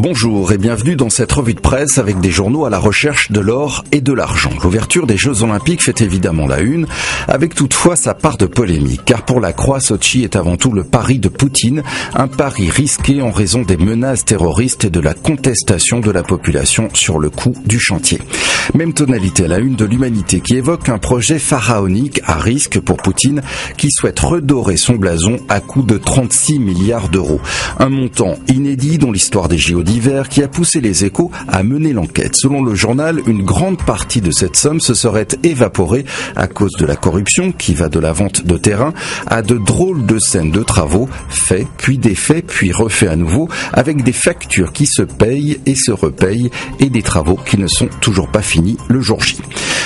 Bonjour et bienvenue dans cette revue de presse avec des journaux à la recherche de l'or et de l'argent. L'ouverture des Jeux Olympiques fait évidemment la une, avec toutefois sa part de polémique, car pour la Croix, Sotchi est avant tout le pari de Poutine, un pari risqué en raison des menaces terroristes et de la contestation de la population sur le coût du chantier. Même tonalité à la une de l'Humanité qui évoque un projet pharaonique à risque pour Poutine qui souhaite redorer son blason à coût de 36 milliards d'euros. Un montant inédit dans l'histoire des JO d'hiver qui a poussé les Échos à mener l'enquête. Selon le journal, une grande partie de cette somme se serait évaporée à cause de la corruption qui va de la vente de terrain à de drôles de scènes de travaux, faits, puis défaits, puis refaits à nouveau, avec des factures qui se payent et se repayent et des travaux qui ne sont toujours pas finis le jour J.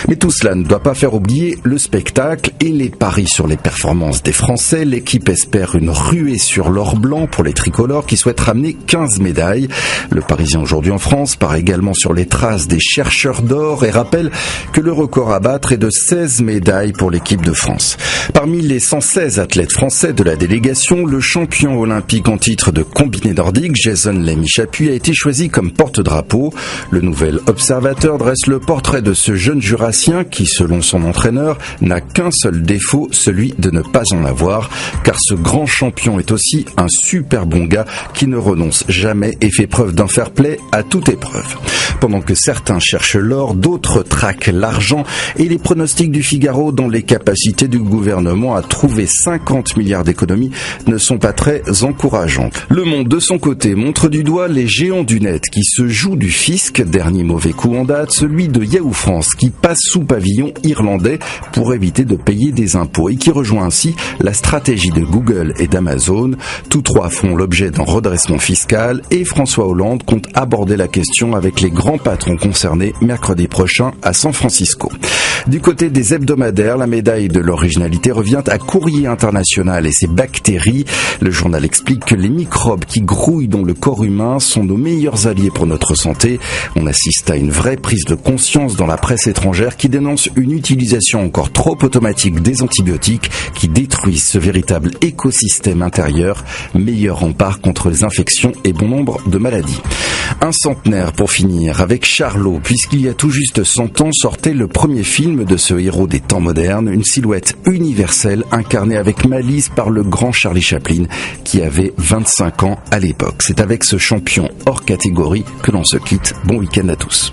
Mais tout cela ne doit pas faire oublier le spectacle et les paris sur les performances des Français. L'équipe espère une ruée sur l'or blanc pour les tricolores qui souhaitent ramener 15 médailles. Le Parisien aujourd'hui en France part également sur les traces des chercheurs d'or et rappelle que le record à battre est de 16 médailles pour l'équipe de France. Parmi les 116 athlètes français de la délégation, le champion olympique en titre de combiné nordique, Jason Lamy-Chapuis, a été choisi comme porte-drapeau. Le Nouvel Observateur dresse le portrait de ce jeune jurassien qui, selon son entraîneur, n'a qu'un seul défaut, celui de ne pas en avoir, car ce grand champion est aussi un super bon gars qui ne renonce jamais et fait preuve d'un fair-play à toute épreuve. Pendant que certains cherchent l'or, d'autres traquent l'argent et les pronostics du Figaro dans les capacités du gouvernement à trouver 50 milliards d'économies ne sont pas très encourageants. Le Monde, de son côté, montre du doigt les géants du net qui se jouent du fisc. Dernier mauvais coup en date, celui de Yahoo France qui passe sous pavillon irlandais pour éviter de payer des impôts et qui rejoint ainsi la stratégie de Google et d'Amazon. Tous trois font l'objet d'un redressement fiscal et François Hollande compte aborder la question avec les grands patrons concernés mercredi prochain à San Francisco. Du côté des hebdomadaires, la médaille de l'originalité revient à Courrier International et ses bactéries. Le journal explique que les microbes qui grouillent dans le corps humain sont nos meilleurs alliés pour notre santé. On assiste à une vraie prise de conscience dans la presse étrangère qui dénonce une utilisation encore trop automatique des antibiotiques qui détruisent ce véritable écosystème intérieur, meilleur rempart contre les infections et bon nombre de maladies. Un centenaire pour finir avec Charlot, puisqu'il y a tout juste 100 ans sortait le premier film de ce héros des temps modernes, une silhouette universelle incarnée avec malice par le grand Charlie Chaplin qui avait 25 ans à l'époque. C'est avec ce champion hors catégorie que l'on se quitte. Bon week-end à tous.